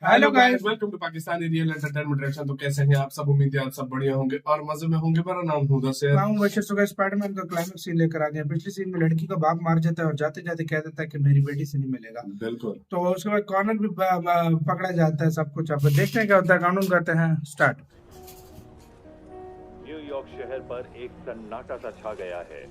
Hello guys, welcome to Pakistani real entertainment reaction. तो कैसे हैं आप सब? उम्मीद है आप सब बढ़िया होंगे और मजे में होंगे। मेरा नाम हुदा से मैं हूं बशीर। सुबह स्पाइडरमैन का क्लाइमेक्स सीन लेकर आ गए। पिछली सीन में लड़की का बाप मार जाता है और जाते जाते कह देता है कि मेरी बेटी से नहीं मिलेगा। बिल्कुल। तो उसके बाद कॉर्नर भी पकड़ा जाता है। सब कुछ अब देखते हैं क्या होता है। कानून करते हैं स्टार्ट। न्यूयॉर्क शहर पर एक सन्नाटा सा छा गया है।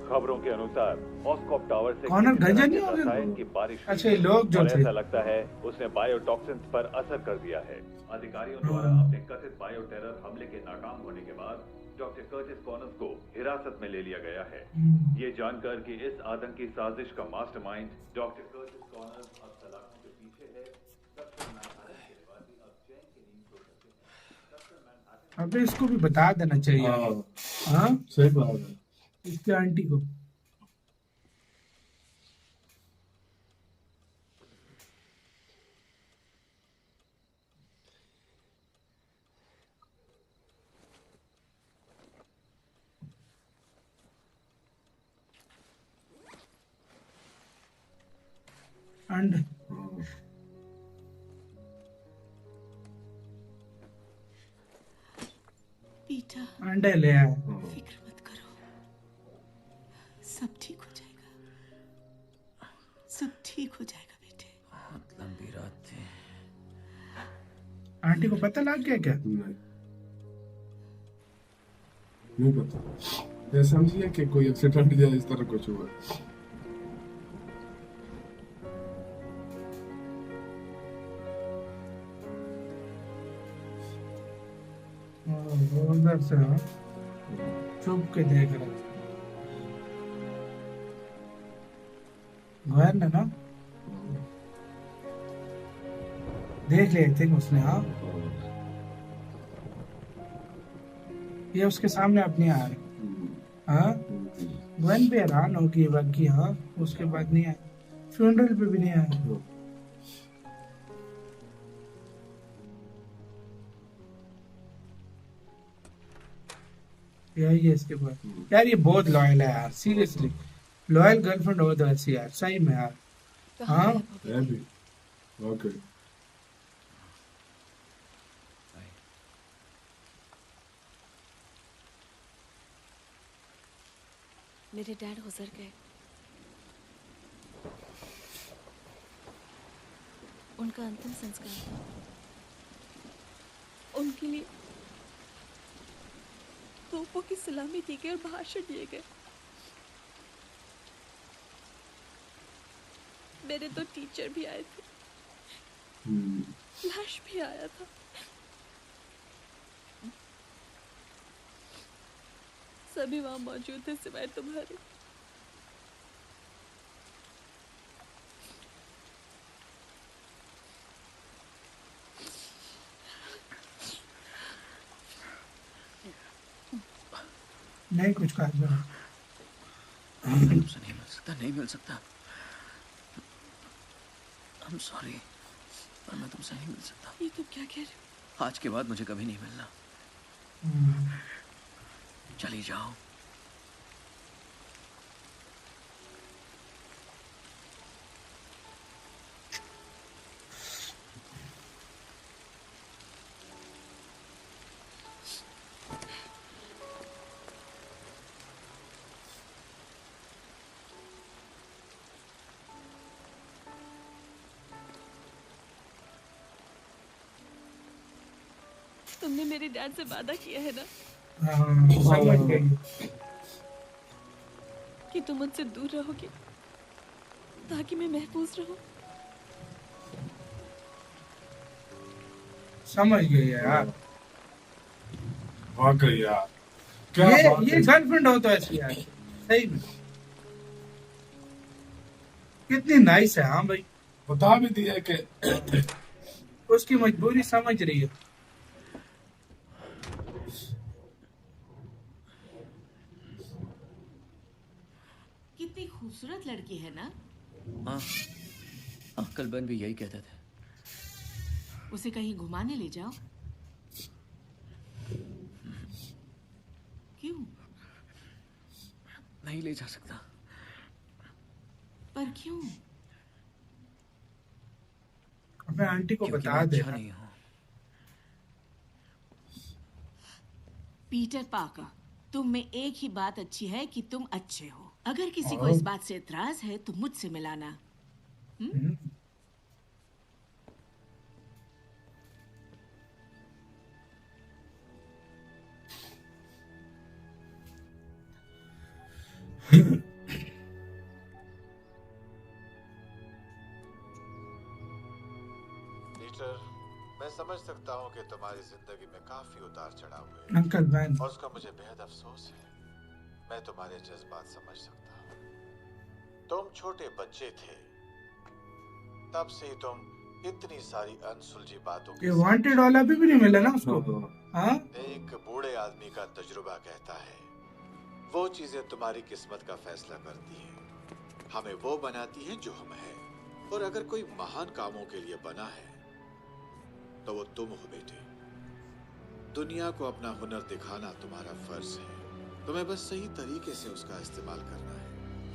खबरों के अनुसार ऑस्कॉप टावर से कॉर्नर किसी गंजा तरह नहीं के हो रसायन गया। की बारिश हुई अच्छा, ये है लोग जो और थे। ऐसा लगता है उसने बायोटॉक्सिन्स पर असर कर दिया है। अधिकारियों द्वारा हाँ। अपने कथित बायो टेरर हमले के नाकाम होने के बाद डॉक्टर कर्टिस कॉनर्स को हिरासत में ले लिया गया है। ये जानकर कि इस आतंकी साजिश का मास्टरमाइंड डॉक्टर कर्टिस कॉनर्स अब सलाखों के पीछे है। दक्षिण मैनहट्टन के निवासी अब चैन की नींद सो सकते हैं। दक्षिण मैनहट्टन अबे इसको भी बता देना चाहिए। हाँ, सही बात है। इसके आंटी को। एंड पीटर, अंडे ले आए। फिक्र मत करो, सब ठीक हो जाएगा। सब ठीक हो जाएगा बेटे। बहुत लंबी रात थी। आंटी को पता लग गया क्या? नहीं पता। ये समझिए कि कोई एक्सीडेंट या इस तरह कुछ हुआ। उधर से हाँ, चुप के देख रहा था। गवर्न है ना, देख लिए थे उसने। हाँ, ये उसके सामने अपनी आ रही। हाँ, गवर्न पे हैरान होगी बाकी। हाँ, उसके बाद नहीं आए, फ्यूनरल पे भी नहीं आए। यही है इसके बाद। यार ये बहुत लॉयल है यार, सीरियसली। लॉयल गर्लफ्रेंड हो तो ऐसी यार, सही में यार। कहाँ हाँ, है बॉबी? है भी। ओके। मेरे डैड गुजर गए। उनका अंतिम संस्कार था। उनके लिए तोपों की सलामी दी गई और भाषण दिए गए। मेरे दो टीचर भी आए थे, फ्लैश भी आया था। सभी वहां मौजूद थे सिवाय तुम्हारे। नहीं कुछ कहा जाए। तुमसे नहीं मिल सकता, नहीं मिल सकता। I'm sorry, पर मैं तुमसे नहीं मिल सकता। ये तुम क्या कह रहे हो? आज के बाद मुझे कभी नहीं मिलना। चली जाओ। तुमने मेरे डैड से वादा किया है ना हाँ, समझ गई। कि तुम मुझसे दूर रहोगे ताकि मैं महफूज रहूं। समझ गई यार। वाकई यार, क्या ये बात है। गर्लफ्रेंड हो तो ऐसी यार, सही में कितनी नाइस है। हाँ भाई, बता भी दिया कि उसकी मजबूरी समझ रही है। कितनी खूबसूरत लड़की है ना। हाँ, अंकल बन भी यही कहते थे। उसे कहीं घुमाने ले जाओ। क्यों? नहीं ले जा सकता। पर क्यों? अबे आंटी को क्योंकि बता मैं दे। अच्छा नहीं हूँ। पीटर पाकर, तुम में एक ही बात अच्छी है कि तुम अच्छे हो। अगर किसी को ओह। इस बात से एतराज है तो मुझसे मिलाना। पीटर, मैं समझ सकता हूँ कि तुम्हारी जिंदगी में काफी उतार चढ़ाव हुए अंकल बैन। और उसका मुझे बेहद अफसोस है। मैं तुम्हारे जज्बात समझ सकता हूँ। तुम छोटे बच्चे थे, तब से ही तुम इतनी सारी अनसुलझी बातों ये के वांटेड वाला भी नहीं मिला ना उसको। हाँ एक बूढ़े आदमी का तजुर्बा कहता है वो चीजें तुम्हारी किस्मत का फैसला करती हैं। हमें वो बनाती हैं जो हम हैं। और अगर कोई महान कामों के लिए बना है तो वो तुम हो बेटे। दुनिया को अपना हुनर दिखाना तुम्हारा फर्ज है। तुम्हें बस सही तरीके से उसका इस्तेमाल करना है।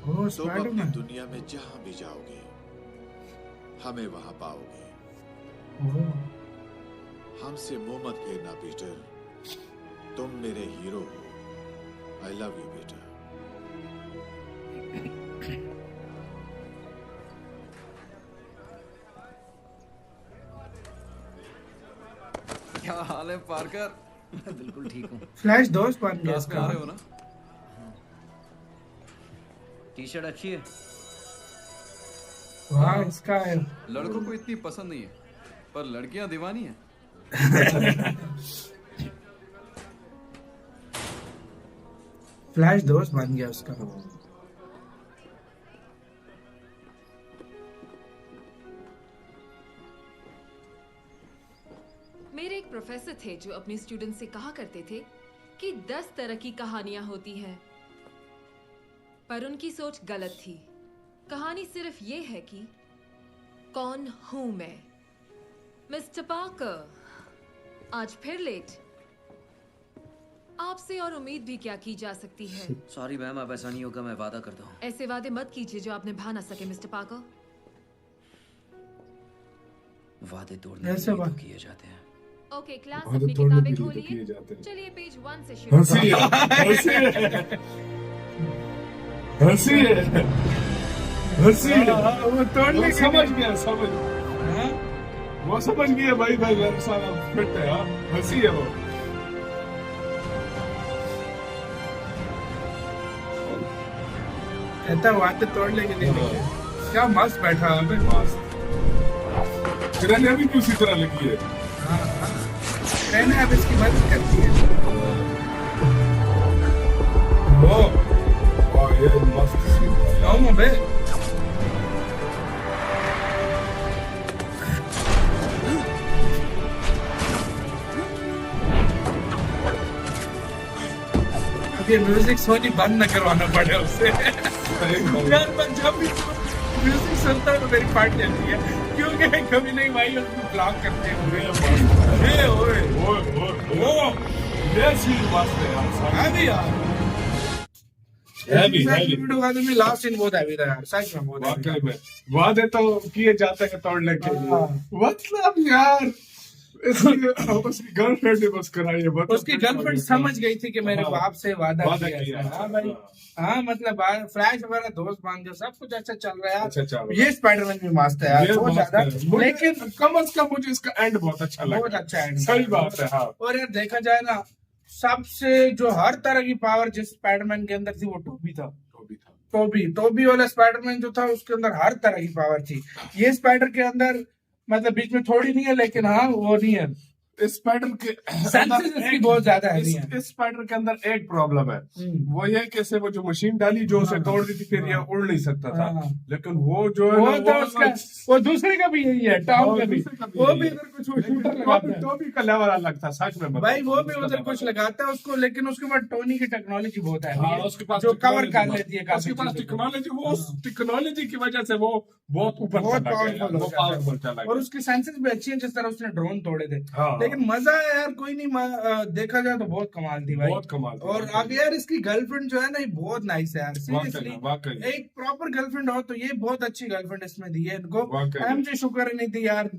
ओह तुम अपनी स्पाइडरमैन। दुनिया में जहां भी जाओगे हमें वहां पाओगे। ओह हमसे मुंह मत फेरना पीटर। तुम मेरे हीरो हो। आई लव यू बेटा। क्या हाल है पार्कर? मैं बिल्कुल ठीक हूँ। फ्लैश दोस्त बन गया क्लास में इसका। आ रहे हो ना? टी शर्ट अच्छी है। वाह इसका है। लड़कों को इतनी पसंद नहीं है, पर लड़कियां दीवानी हैं। फ्लैश दोस्त बन गया उसका। मेरे एक प्रोफेसर थे जो अपने स्टूडेंट से कहा करते थे कि 10 तरह की कहानियां होती हैं, पर उनकी सोच गलत थी। कहानी सिर्फ ये है कि कौन हूं मैं। मिस्टर पार्कर, आज फिर लेट। आपसे और उम्मीद भी क्या की जा सकती है। सॉरी मैम, अब ऐसा नहीं होगा, मैं वादा करता हूँ। ऐसे वादे मत कीजिए जो आप निभा ना सके मिस्टर पार्कर। वादे तोड़ने के ऐसे लिए तो बात। किए जाते हैं। ओके क्लास, वादे अपनी तोड़ने किताबें के लिए तो किए खोलिए। जाते हैं। चलिए पेज 1 से शुरू हंसी है, हंसी है, हंसी है, हंसी है। वो तोड़ने वो समझ गया, समझ हाँ? वो समझ गया भाई भाई सारा फिट है। हाँ हंसी है वो। कहता वादे तोड़ने के लिए। क्या मस्त बैठा है अबे। ट्रेन अभी भी उसी तरह लगी है। ट्रेन अब इसकी मदद करती है। वो और ये मस्त सीन है। क्यों अबे? अब ये म्यूजिक सोनी बंद न करवाना पड़े उससे। यार मैं जब भी म्यूजिक सुनता हूँ तो मेरी फाट जाती है, क्योंकि कभी नहीं भाई उसको ब्लॉक करते हैं। ये ओए ओए ये सीन मस्त है यार। हैवी यार। Heavy heavy. लास्ट सीन बहुत हैवी था यार, सच में बहुत हैवी था। वाकई में वादे तो किए जाते हैं तोड़ने के लिए। हाँ। मतलब यार उसकी गर्लफ्रेंड ने बस कराई है। उसकी गर्लफ्रेंड समझ गई थी कि मेरे हाँ। बाप से वादा वादा किया किया है। है। हाँ भाई। हाँ मतलब फ्लैश वगैरह दोस्त मान गया, सब कुछ अच्छा चल रहा है अच्छा चल यार। रहा है। ये स्पाइडरमैन भी मस्त है यार, ये बहुत मस्त ज्यादा। है। मुझे लेकिन कम अज कम मुझे इसका एंड बहुत अच्छा लगा। बहुत अच्छा है। सही बात है। हाँ और यार देखा जाए ना, सबसे जो हर तरह की पावर जिस स्पाइडरमैन के अंदर थी वो टोबी था। टोबी वाला स्पाइडरमैन जो था उसके अंदर हर तरह की पावर थी। ये स्पाइडर के अंदर मतलब बीच में थोड़ी नहीं है, लेकिन हाँ वो नहीं है। स्पाइडर के सेंसेस इसकी बहुत ज्यादा है। इस स्पाइडर के अंदर एक प्रॉब्लम है, वो ये कैसे वो जो मशीन डाली जो उसे तोड़ दी थी, फिर ये उड़ नहीं सकता था। हाँ। लेकिन वो जो है वो ना, तो उसका वो दूसरे का भी यही है, टॉम का भी। दूसरे का भी वो यही भी है। अगर कुछ वो शूटर लगाता है टोबी का लेवल अलग था सच में। भाई, वो भी उधर कुछ लगाता है उसको, लेकिन उसके बाद टोनी की टेक्नोलॉजी बहुत है। हाँ, उसके पास जो कवर technology कर लेती है काफी उसके पास चीजों को। टेक्नोलॉजी, वो टेक्नोलॉजी की वजह से वो बहुत ऊपर बहुत चला गया, पावरफुल वो पावरफुल चला और गया। उसकी सेंसेस भी अच्छी है, जिस तरह उसने ड्रोन तोड़े थे। हाँ। लेकिन मजा है यार, कोई नहीं देखा जाए तो बहुत कमाल थी भाई। बहुत कमाल थी। और आगे यार इसकी गर्लफ्रेंड जो है ना, ये बहुत नाइस है यार, सीरियसली। वाकई। एक प्रॉपर गर्लफ्रेंड हो तो ये बहुत अच्छी गर्लफ्रेंड इसमें दी है इनको। वाकई। एमजे शुक्र नहीं थी यार,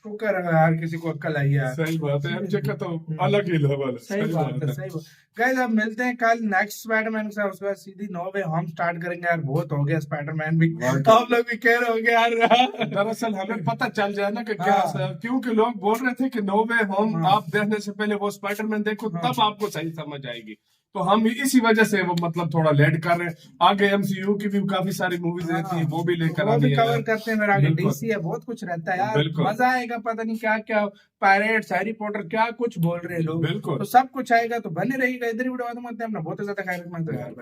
शुक्र है यार किसी को अक्ल आई है। सही बात है, एमजे का तो अलग ही लेवल है। सही बात है, सही बात। गाइस अब मिलते हैं कल नेक्स्ट स्पाइडरमैन के साथ, उसके बाद सीधी नो वे होम स्टार्ट करेंगे यार। बहुत हो गया स्पाइडरमैन भी, आप लोग भी कह रहे हो यार। दरअसल हमें पता चल जाए ना कि क्या, क्योंकि लोग बोल रहे थे कि नो वे होम आप देखने से पहले वो स्पाइडरमैन देखो तब आपको सही समझ आएगी, तो हम इसी वजह से वो मतलब थोड़ा लेट कर रहे हैं। आगे एमसीयू की भी काफी सारी मूवीज रहती है, वो भी लेकर वो भी आनी कवर है। करते हैं। फिर आगे डीसी है, बहुत कुछ रहता है यार, मजा आएगा। पता नहीं क्या क्या पायरेट्स, हैरी पॉटर, क्या कुछ बोल रहे हैं लोग, बिल्कुल तो सब कुछ आएगा। तो बने रहिएगा, इधर ही वीडियो खत्म करते हैं। अपना बहुत ज्यादा ख्याल रखना तो यार।